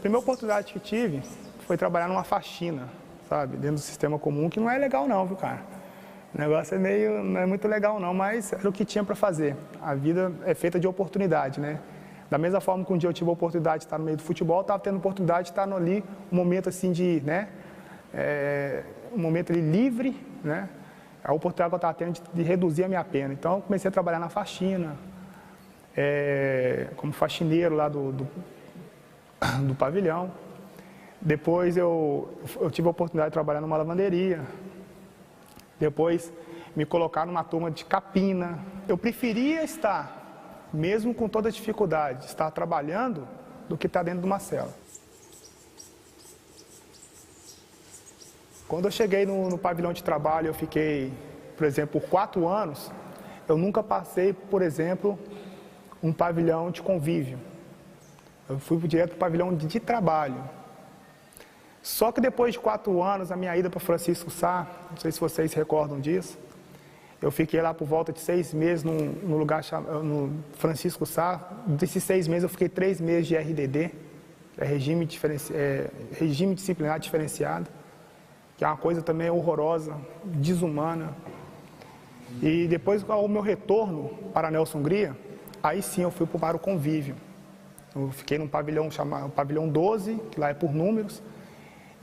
primeira oportunidade que tive foi trabalhar numa faxina, sabe, dentro do sistema comum, que não é legal não, viu, cara? O negócio não é muito legal não, mas era o que tinha para fazer. A vida é feita de oportunidade, né? Da mesma forma que um dia eu tive a oportunidade de estar no meio do futebol, eu estava tendo a oportunidade de estar ali, um momento assim de, né, um momento ali livre, né? A oportunidade que eu estava tendo de reduzir a minha pena. Então eu comecei a trabalhar na faxina, como faxineiro lá do pavilhão. Depois eu tive a oportunidade de trabalhar numa lavanderia. Depois me colocaram numa turma de capina. Eu preferia estar, mesmo com toda a dificuldade, estar trabalhando do que estar dentro de uma cela. Quando eu cheguei no pavilhão de trabalho, eu fiquei, por exemplo, por 4 anos, eu nunca passei, por exemplo, um pavilhão de convívio. Eu fui direto para o pavilhão de trabalho. Só que depois de 4 anos, a minha ida para Francisco Sá, não sei se vocês se recordam disso, eu fiquei lá por volta de 6 meses no lugar chamado no Francisco Sá. Desses 6 meses eu fiquei 3 meses de RDD, que é regime disciplinar diferenciado, que é uma coisa também horrorosa, desumana. E depois, ao meu retorno para Nelson Hungria, aí sim eu fui para o convívio. Eu fiquei num pavilhão chamado pavilhão 12, que lá é por números,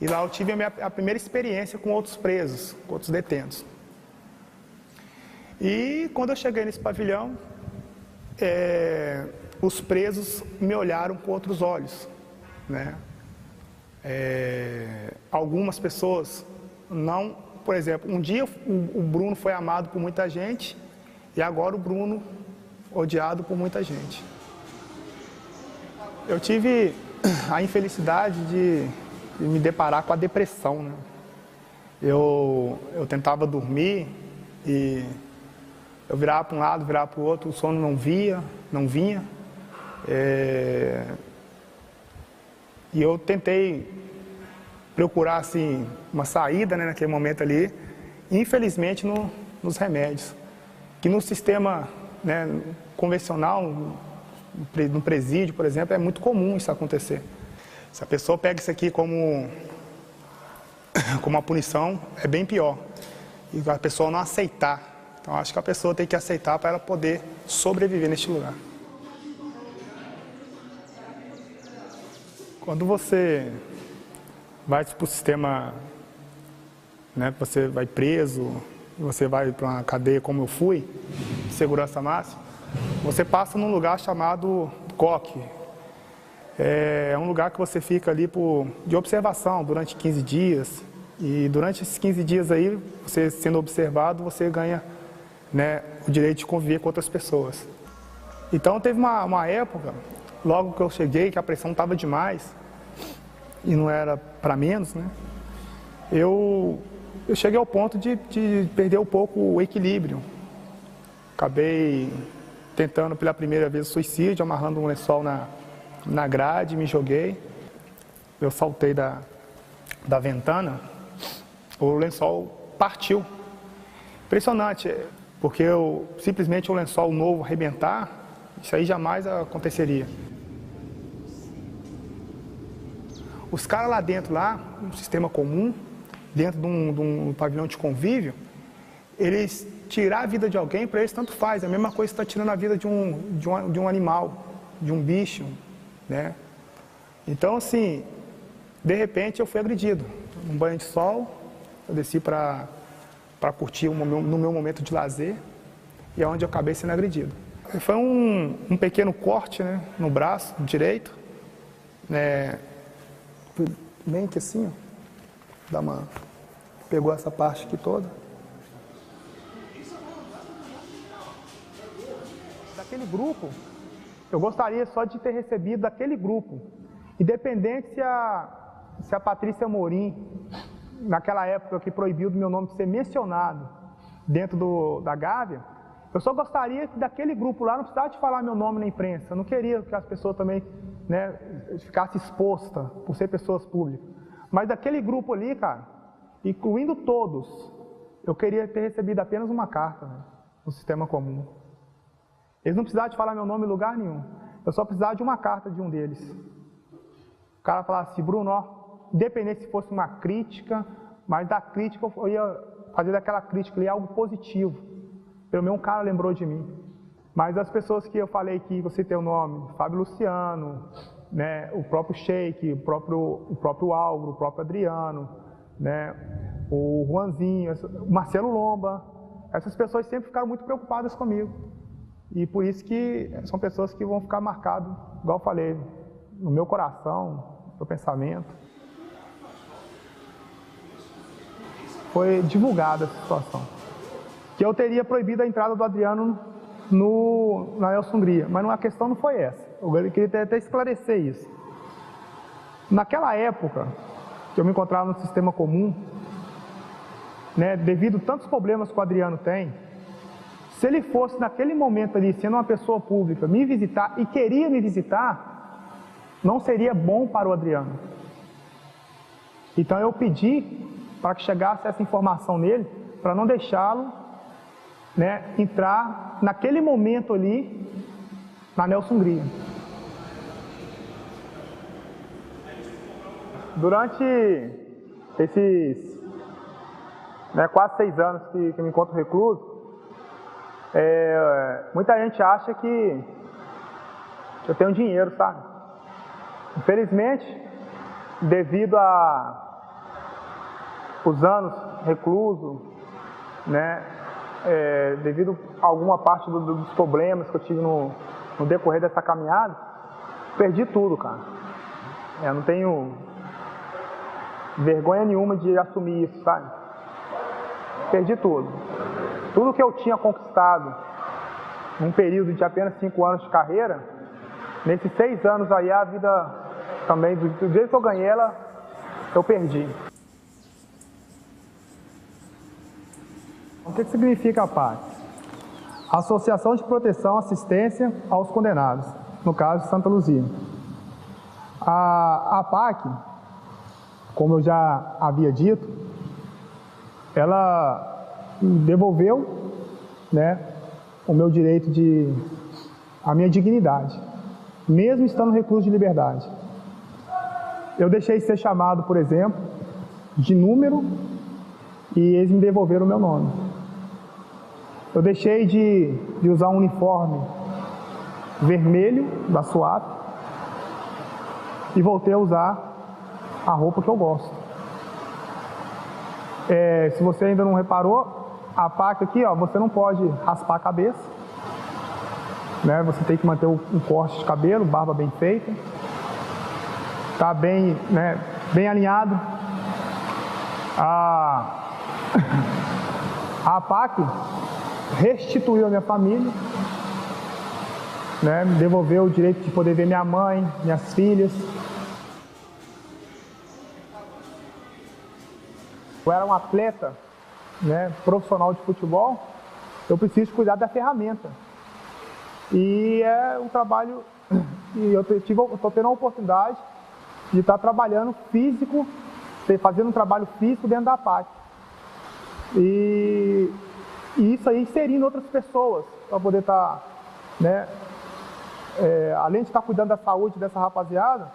e lá eu tive a primeira experiência com outros presos, com outros detentos. E quando eu cheguei nesse pavilhão, os presos me olharam com outros olhos, né? Algumas pessoas não, por exemplo, um dia o Bruno foi amado por muita gente e agora o Bruno odiado por muita gente. Eu tive a infelicidade de me deparar com a depressão, né? Eu tentava dormir e eu virava para um lado, virava para o outro, o sono não vinha. E eu tentei procurar assim, uma saída, né, naquele momento ali, infelizmente nos remédios, que no sistema, né, convencional, no presídio, por exemplo, é muito comum isso acontecer. Se a pessoa pega isso aqui como uma punição, é bem pior. E a pessoa não aceitar. Então, acho que a pessoa tem que aceitar para ela poder sobreviver neste lugar. Quando você vai para o sistema, né, você vai preso, você vai para uma cadeia como eu fui, de segurança máxima, você passa num lugar chamado COC. É um lugar que você fica ali de observação durante 15 dias. E durante esses 15 dias aí, você sendo observado, você ganha, né, o direito de conviver com outras pessoas. Então teve uma época, logo que eu cheguei, que a pressão estava demais, e não era para menos, né? Eu cheguei ao ponto de perder um pouco o equilíbrio. Acabei tentando pela primeira vez o suicídio, amarrando um lençol na grade, me joguei. Eu saltei da ventana, o lençol partiu. Impressionante, porque simplesmente o lençol novo arrebentar, isso aí jamais aconteceria. Os caras lá dentro, no sistema comum, dentro de um pavilhão de convívio, eles tirar a vida de alguém, para eles tanto faz. É a mesma coisa que está tirando a vida de um animal, de um bicho, né? Então, assim, de repente eu fui agredido. Um banho de sol, eu desci para curtir no meu momento de lazer, e é onde eu acabei sendo agredido. Foi um pequeno corte, né, no braço direito, né, bem que assim, ó, pegou essa parte aqui toda. Daquele grupo, eu gostaria só de ter recebido daquele grupo, independente se a Patrícia Morim, naquela época que proibiu do meu nome ser mencionado dentro da Gávea, eu só gostaria que daquele grupo lá não precisasse de falar meu nome na imprensa. Eu não queria que as pessoas também, né, ficassem expostas por ser pessoas públicas. Mas daquele grupo ali, cara, incluindo todos, eu queria ter recebido apenas uma carta, né, no sistema comum. Eles não precisavam de falar meu nome em lugar nenhum. Eu só precisava de uma carta de um deles. O cara falava assim, Bruno, ó, independente se fosse uma crítica, mas da crítica eu ia fazer daquela crítica ali algo positivo. Pelo menos um cara lembrou de mim. Mas as pessoas que eu falei que você tem o nome, Fábio Luciano, né, o próprio Sheik, o próprio Álvaro, o próprio Adriano, né, o Juanzinho, o Marcelo Lomba, essas pessoas sempre ficaram muito preocupadas comigo. E por isso que são pessoas que vão ficar marcadas, igual eu falei, no meu coração, no meu pensamento. Foi divulgada essa situação. Que eu teria proibido a entrada do Adriano na Nelson Hungria, mas a questão não foi essa. Eu queria até esclarecer isso. Naquela época, que eu me encontrava no sistema comum, né, devido a tantos problemas que o Adriano tem, se ele fosse naquele momento ali, sendo uma pessoa pública, me visitar e queria me visitar, não seria bom para o Adriano. Então eu pedi para que chegasse essa informação nele, para não deixá-lo, né, entrar naquele momento ali na Nelson Hungria. Durante esses quase 6 anos que eu me encontro recluso, muita gente acha que eu tenho dinheiro, sabe? Infelizmente, devido a os anos recluso, né, devido a alguma parte dos problemas que eu tive no decorrer dessa caminhada, perdi tudo, cara. Eu não tenho vergonha nenhuma de assumir isso, sabe? Perdi tudo. Tudo que eu tinha conquistado num período de apenas 5 anos de carreira, nesses 6 anos aí, a vida também, do jeito que eu ganhei ela, eu perdi. O que significa a PAC? Associação de Proteção e Assistência aos Condenados, no caso de Santa Luzia. A PAC, como eu já havia dito, ela devolveu, né, o meu direito a minha dignidade, mesmo estando recluso de liberdade. Eu deixei de ser chamado, por exemplo, de número e eles me devolveram o meu nome. Eu deixei de usar um uniforme vermelho da SWAP e voltei a usar a roupa que eu gosto. Se você ainda não reparou, a PAC aqui, ó, você não pode raspar a cabeça, né? Você tem que manter um corte de cabelo, barba bem feita, tá bem, né, bem alinhado. A PAC restituiu a minha família, né, me devolveu o direito de poder ver minha mãe, minhas filhas. Eu era um atleta, né, profissional de futebol, eu preciso cuidar da ferramenta. E é um trabalho, e eu estou tendo a oportunidade de estar trabalhando físico, fazendo um trabalho físico dentro da PAC. E isso aí inserindo outras pessoas, para poder estar, né, além de estar cuidando da saúde dessa rapaziada,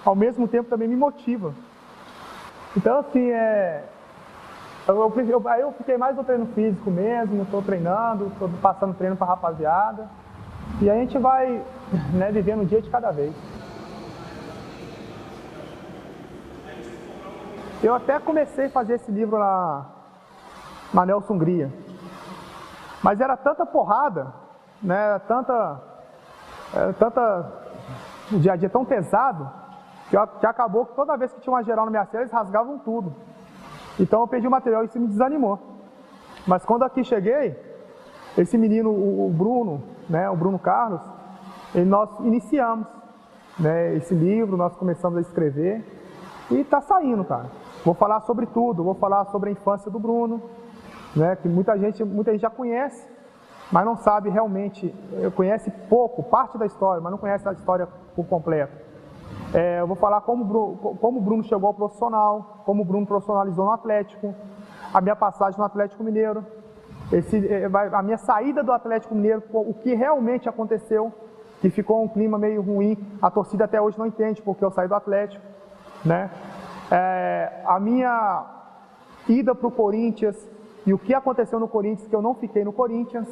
ao mesmo tempo também me motiva. Então, assim, eu fiquei mais no treino físico mesmo, estou treinando, estou passando treino para a rapaziada, e a gente vai, né, vivendo um dia de cada vez. Eu até comecei a fazer esse livro na Nelson Hungria, mas era tanta porrada, né, o dia a dia tão pesado, que acabou que toda vez que tinha uma geral na minha cela, eles rasgavam tudo. Então eu perdi o material e isso me desanimou. Mas quando aqui cheguei, esse menino, o Bruno, né, o Bruno Carlos, nós iniciamos, né, esse livro, nós começamos a escrever e está saindo, cara. Vou falar sobre tudo, vou falar sobre a infância do Bruno, né, que muita gente já conhece, mas não sabe realmente, conhece pouco, parte da história, mas não conhece a história por completo. Eu vou falar como o Bruno chegou ao profissional, como o Bruno profissionalizou no Atlético, a minha passagem no Atlético Mineiro, a minha saída do Atlético Mineiro, o que realmente aconteceu, que ficou um clima meio ruim. A torcida até hoje não entende porque eu saí do Atlético, né? A minha ida para o Corinthians e o que aconteceu no Corinthians, que eu não fiquei no Corinthians.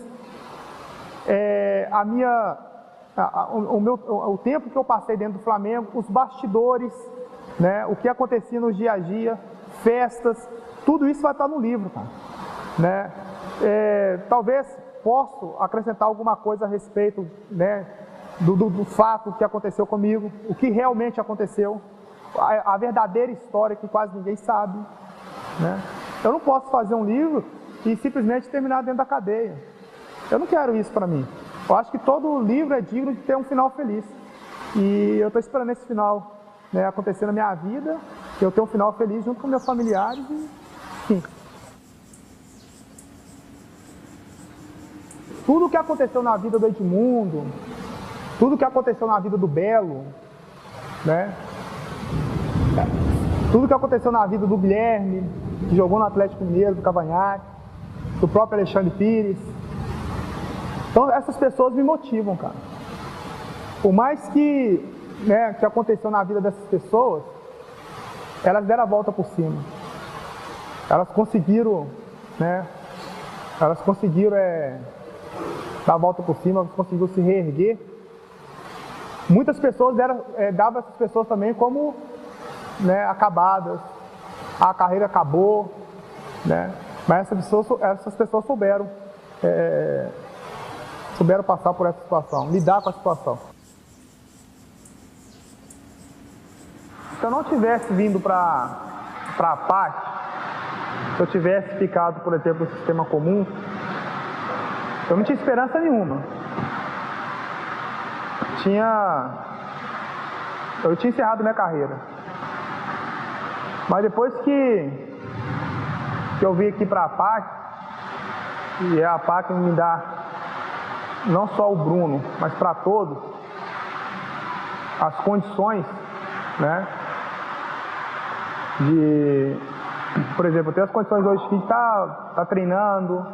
O tempo que eu passei dentro do Flamengo, os bastidores, né? O que acontecia no dia a dia, festas, tudo isso vai estar no livro, cara, né? Talvez possa acrescentar alguma coisa a respeito, né, do fato que aconteceu comigo, o que realmente aconteceu, a verdadeira história que quase ninguém sabe, né? Eu não posso fazer um livro e simplesmente terminar dentro da cadeia. Eu não quero isso para mim. Eu acho que todo livro é digno de ter um final feliz. E eu estou esperando esse final, né, acontecer na minha vida, eu ter um final feliz junto com meus familiares e, enfim. Tudo o que aconteceu na vida do Edmundo, tudo o que aconteceu na vida do Belo, né? Tudo o que aconteceu na vida do Guilherme, que jogou no Atlético Mineiro, do Cavanhaque, do próprio Alexandre Pires. Então essas pessoas me motivam, cara. Por mais que, né, que aconteceu na vida dessas pessoas, elas deram a volta por cima. Elas conseguiram, né? Elas conseguiram dar a volta por cima, elas conseguiram se reerguer. Muitas pessoas davam essas pessoas também como, né, acabadas. A carreira acabou, né? Mas essas pessoas souberam passar por essa situação, lidar com a situação. Se eu não tivesse vindo para a PAC, se eu tivesse ficado, por exemplo, no sistema comum, eu não tinha esperança nenhuma. Eu tinha encerrado minha carreira. Mas depois que eu vim aqui para a PAC, e a PAC me dá não só o Bruno, mas para todos, as condições, né, por exemplo, eu tenho as condições hoje de estar treinando,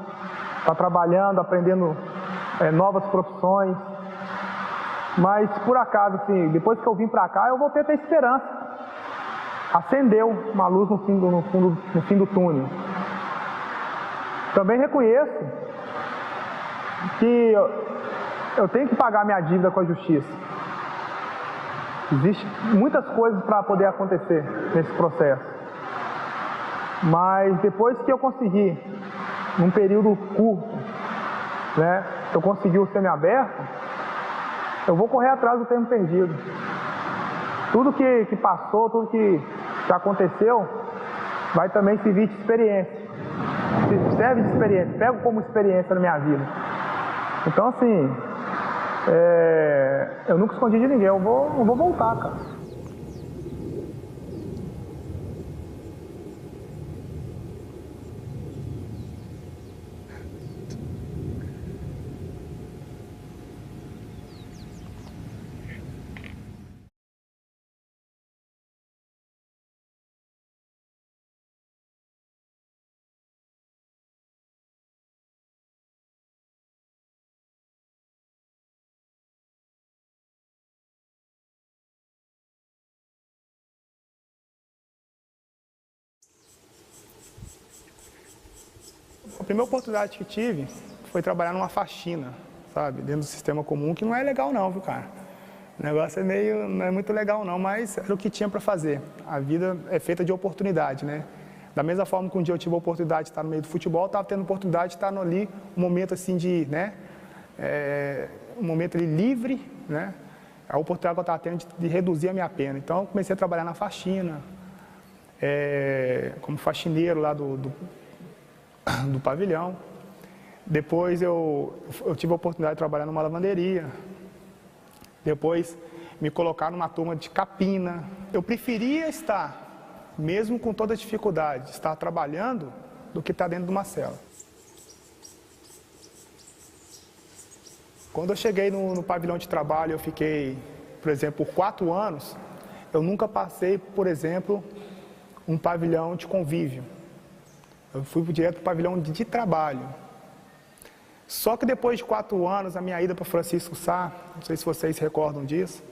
estar trabalhando, aprendendo novas profissões, mas por acaso, assim, depois que eu vim para cá, eu voltei a ter esperança. Acendeu uma luz no fim do túnel. Também reconheço que eu tenho que pagar minha dívida com a justiça. Existem muitas coisas para poder acontecer nesse processo. Mas depois que eu consegui, num período curto, né, eu consegui o semiaberto, eu vou correr atrás do tempo perdido. Tudo que passou, tudo que aconteceu, vai também servir de experiência. Serve de experiência, pego como experiência na minha vida. Então, assim, eu nunca escondi de ninguém, eu vou voltar, cara. A primeira oportunidade que tive foi trabalhar numa faxina, sabe, dentro do sistema comum, que não é legal não, viu, cara? O negócio não é muito legal não, mas era o que tinha para fazer. A vida é feita de oportunidade, né? Da mesma forma que um dia eu tive a oportunidade de estar no meio do futebol, eu estava tendo a oportunidade de estar ali, um momento assim de, né, um momento ali livre, né? A oportunidade que eu estava tendo de reduzir a minha pena. Então eu comecei a trabalhar na faxina, como faxineiro lá do pavilhão. Depois eu tive a oportunidade de trabalhar numa lavanderia. Depois me colocaram numa turma de capina. Eu preferia estar, mesmo com toda a dificuldade, estar trabalhando do que estar dentro de uma cela. Quando eu cheguei no pavilhão de trabalho, eu fiquei, por exemplo, por 4 anos, eu nunca passei, por exemplo, um pavilhão de convívio. Eu fui direto para o pavilhão de trabalho. Só que depois de 4 anos, a minha ida para Francisco Sá, não sei se vocês se recordam disso,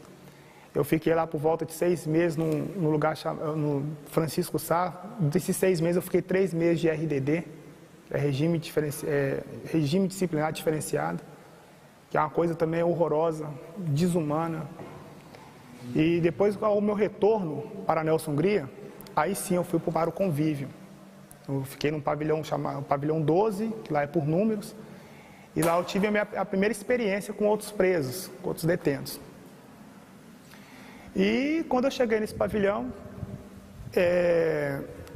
eu fiquei lá por volta de 6 meses no lugar chamado no Francisco Sá. Desses 6 meses eu fiquei 3 meses de RDD, regime disciplinar diferenciado, que é uma coisa também horrorosa, desumana. E depois, ao meu retorno para Nelson Hungria, aí sim eu fui para o convívio. Eu fiquei num pavilhão chamado pavilhão 12, que lá é por números, e lá eu tive a primeira experiência com outros presos, com outros detentos. E quando eu cheguei nesse pavilhão,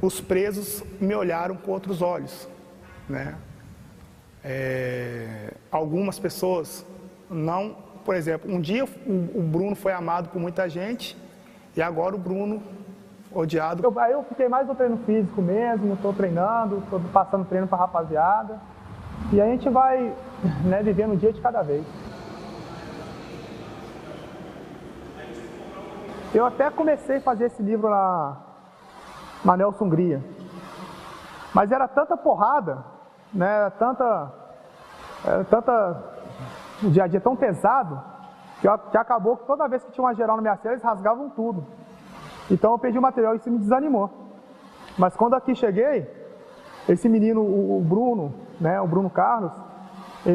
os presos me olharam com outros olhos, né? Algumas pessoas não, por exemplo, um dia o Bruno foi amado por muita gente e agora o Bruno odiado. Aí eu fiquei mais no treino físico mesmo, estou treinando, estou passando treino para a rapaziada e a gente vai, né, vivendo um dia de cada vez. Eu até comecei a fazer esse livro na Nelson Hungria, mas era tanta porrada, né, o dia a dia tão pesado, que acabou que toda vez que tinha uma geral na minha cela, eles rasgavam tudo. Então eu perdi o material e isso me desanimou. Mas quando aqui cheguei, esse menino, o Bruno, né, o Bruno Carlos,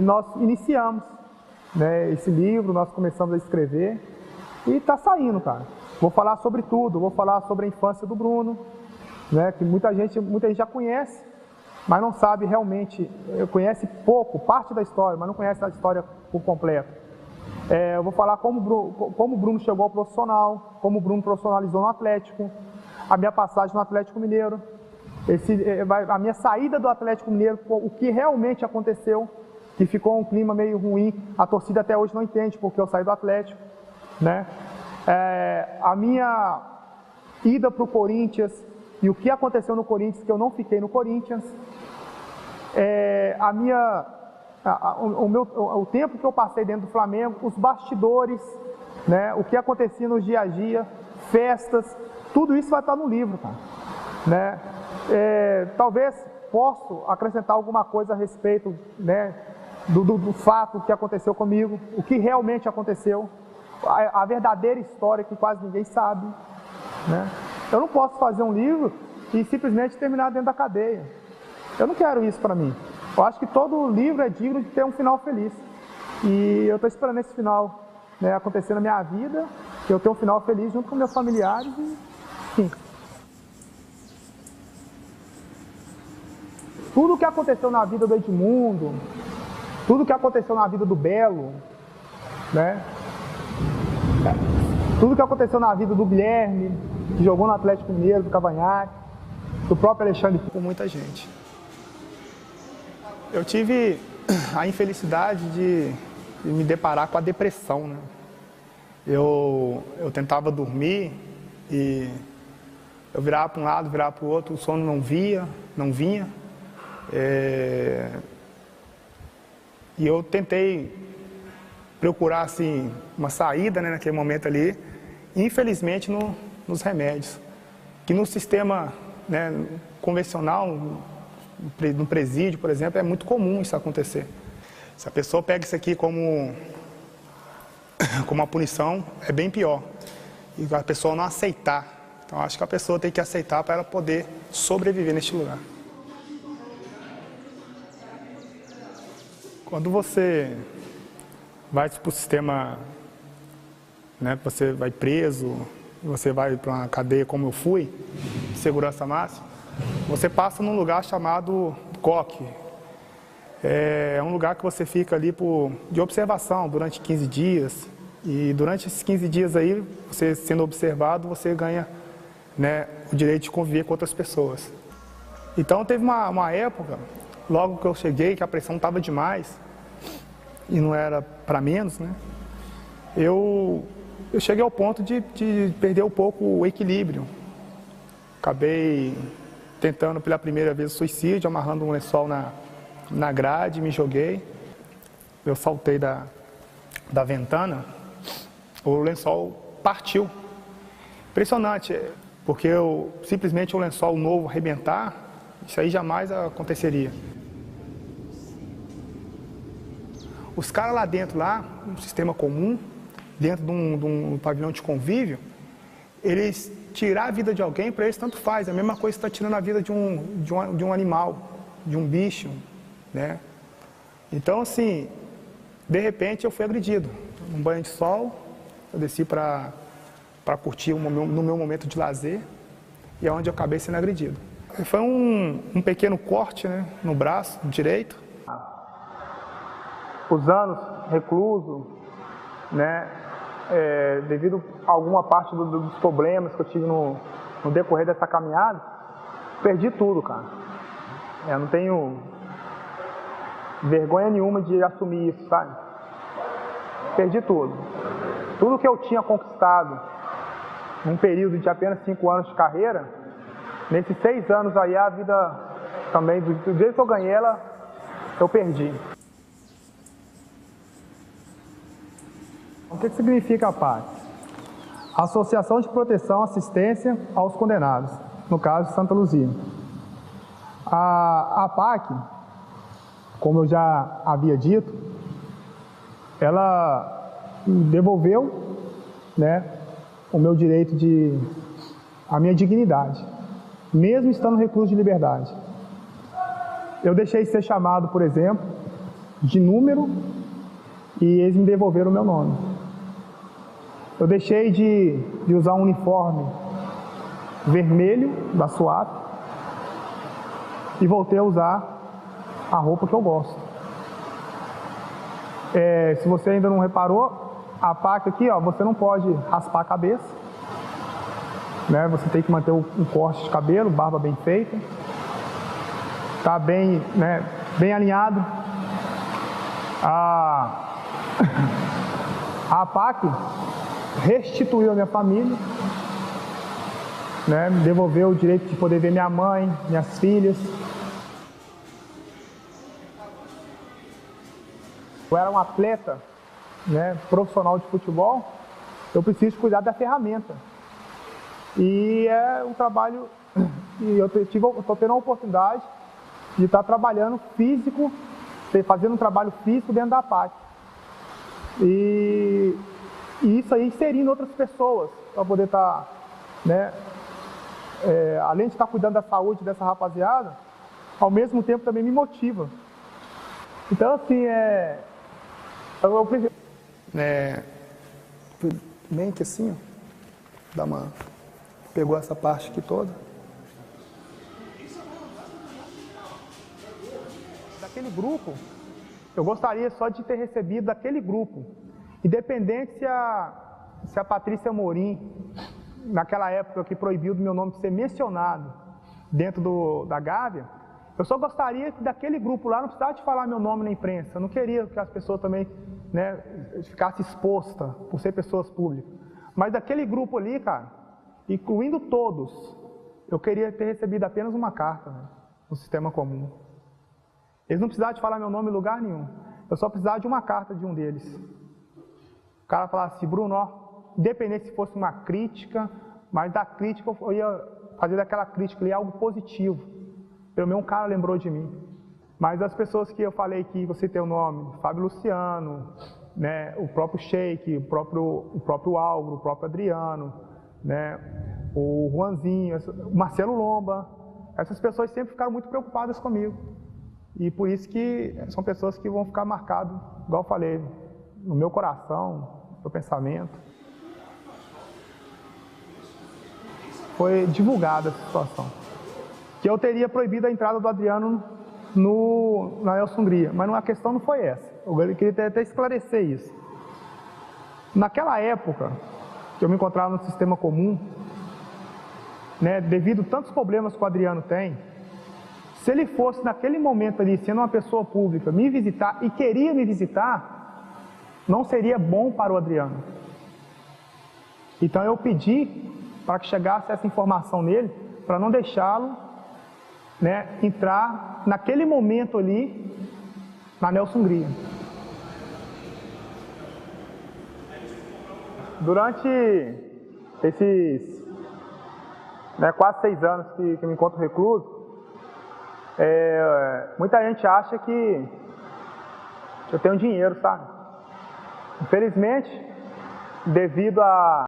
nós iniciamos, né, esse livro, nós começamos a escrever e está saindo, cara. Vou falar sobre tudo, vou falar sobre a infância do Bruno, né, que muita gente já conhece, mas não sabe realmente, conhece pouco, parte da história, mas não conhece a história por completo. Eu vou falar como o Bruno chegou ao profissional, como o Bruno profissionalizou no Atlético, a minha passagem no Atlético Mineiro, a minha saída do Atlético Mineiro, o que realmente aconteceu, que ficou um clima meio ruim, a torcida até hoje não entende porque eu saí do Atlético, né? A minha ida para o Corinthians e o que aconteceu no Corinthians, que eu não fiquei no Corinthians, o tempo que eu passei dentro do Flamengo, os bastidores, né, o que acontecia no dia a dia, festas, tudo isso vai estar no livro, cara, né? Talvez possa acrescentar alguma coisa a respeito, né, do fato que aconteceu comigo, o que realmente aconteceu, a verdadeira história que quase ninguém sabe, né? Eu não posso fazer um livro e simplesmente terminar dentro da cadeia. Eu não quero isso para mim. Eu acho que todo livro é digno de ter um final feliz. E eu estou esperando esse final, né, acontecer na minha vida, que eu tenha um final feliz junto com meus familiares e, enfim. Tudo o que aconteceu na vida do Edmundo, tudo o que aconteceu na vida do Belo, né? Tudo o que aconteceu na vida do Guilherme, que jogou no Atlético Mineiro, do Cavanhaque, do próprio Alexandre. Com muita gente. Eu tive a infelicidade de me deparar com a depressão, né? Eu tentava dormir e eu virava para um lado, virava para o outro, o sono não vinha. E eu tentei procurar assim, uma saída, né, naquele momento ali, infelizmente nos remédios, que no sistema, né, convencional, no presídio, por exemplo, é muito comum isso acontecer. Se a pessoa pega isso aqui como uma punição, é bem pior. E a pessoa não aceitar. Então, acho que a pessoa tem que aceitar para ela poder sobreviver neste lugar. Quando você vai para o sistema, né, você vai preso, você vai para uma cadeia como eu fui, de segurança máxima, você passa num lugar chamado COC. É um lugar que você fica ali de observação durante 15 dias. E durante esses 15 dias aí, você sendo observado, você ganha, né, o direito de conviver com outras pessoas. Então teve uma época, logo que eu cheguei, que a pressão estava demais, e não era para menos, né? Eu cheguei ao ponto de perder um pouco o equilíbrio. Acabei tentando pela primeira vez o suicídio, amarrando um lençol na grade, me joguei. Eu saltei da ventana, o lençol partiu. Impressionante, porque simplesmente o lençol novo arrebentar, isso aí jamais aconteceria. os caras lá dentro, um sistema comum, dentro de um pavilhão de convívio, eles tirar a vida de alguém, para eles tanto faz. É a mesma coisa que está tirando a vida de um animal, de um bicho, né? Então, assim, de repente eu fui agredido. Num banho de sol, eu desci para curtir no meu momento de lazer, e é onde eu acabei sendo agredido. Foi um pequeno corte, né, no braço direito. Os anos recluso, né, devido a alguma parte dos problemas que eu tive no decorrer dessa caminhada, perdi tudo, cara. Eu não tenho vergonha nenhuma de assumir isso, sabe? Perdi tudo. Tudo que eu tinha conquistado num período de apenas 5 anos de carreira, nesses 6 anos aí, a vida também, do jeito que eu ganhei ela, eu perdi. O que significa a PAC? Associação de Proteção e Assistência aos Condenados, no caso de Santa Luzia. A PAC, como eu já havia dito, ela devolveu, né, o meu direito a minha dignidade, mesmo estando recluso de liberdade. Eu deixei de ser chamado, por exemplo, de número, e eles me devolveram o meu nome. Eu deixei de usar um uniforme vermelho da SWAT e voltei a usar a roupa que eu gosto. Se você ainda não reparou, a PAC aqui, ó, você não pode raspar a cabeça, né? Você tem que manter um corte de cabelo, barba bem feita, tá bem, né, bem alinhado. A PAC restituiu a minha família, né, me devolveu o direito de poder ver minha mãe, minhas filhas. Eu era um atleta, né, profissional de futebol, eu preciso cuidar da ferramenta. E é um trabalho, e eu estou tendo a oportunidade de estar trabalhando físico, fazendo um trabalho físico dentro da PAC. E isso aí inserindo outras pessoas, para poder estar, né, além de estar cuidando da saúde dessa rapaziada, ao mesmo tempo também me motiva. Então, assim, eu preciso... Bem que assim, ó, pegou essa parte aqui toda. Daquele grupo, eu gostaria só de ter recebido daquele grupo, independente se a Patrícia Morim, naquela época que proibiu do meu nome ser mencionado dentro da Gávea, eu só gostaria que daquele grupo lá não precisasse de falar meu nome na imprensa. Eu não queria que as pessoas também, né, ficassem expostas por ser pessoas públicas. Mas daquele grupo ali, cara, incluindo todos, eu queria ter recebido apenas uma carta, né, no sistema comum. Eles não precisavam de falar meu nome em lugar nenhum. Eu só precisava de uma carta de um deles. O cara falasse assim, Bruno, ó, independente se fosse uma crítica, mas da crítica eu ia fazer daquela crítica ali algo positivo. Pelo menos um cara lembrou de mim. Mas as pessoas que eu falei que você tem o nome, Fábio Luciano, né, o próprio Sheik, o próprio Álvaro, o próprio Adriano, né, o Juanzinho, o Marcelo Lomba, essas pessoas sempre ficaram muito preocupadas comigo. E por isso que são pessoas que vão ficar marcadas, igual eu falei, no meu coração, no meu pensamento. Foi divulgada essa situação. Que eu teria proibido a entrada do Adriano na Nelson Hungria, mas a questão não foi essa. Eu queria até esclarecer isso. Naquela época, que eu me encontrava no sistema comum, né, devido a tantos problemas que o Adriano tem, se ele fosse naquele momento ali, sendo uma pessoa pública, me visitar e queria me visitar, não seria bom para o Adriano. Então eu pedi para que chegasse essa informação nele, para não deixá-lo, né, entrar naquele momento ali na Nelson Hungria. Durante esses, né, quase 6 anos que me encontro recluso, muita gente acha que eu tenho dinheiro, sabe? Infelizmente, devido a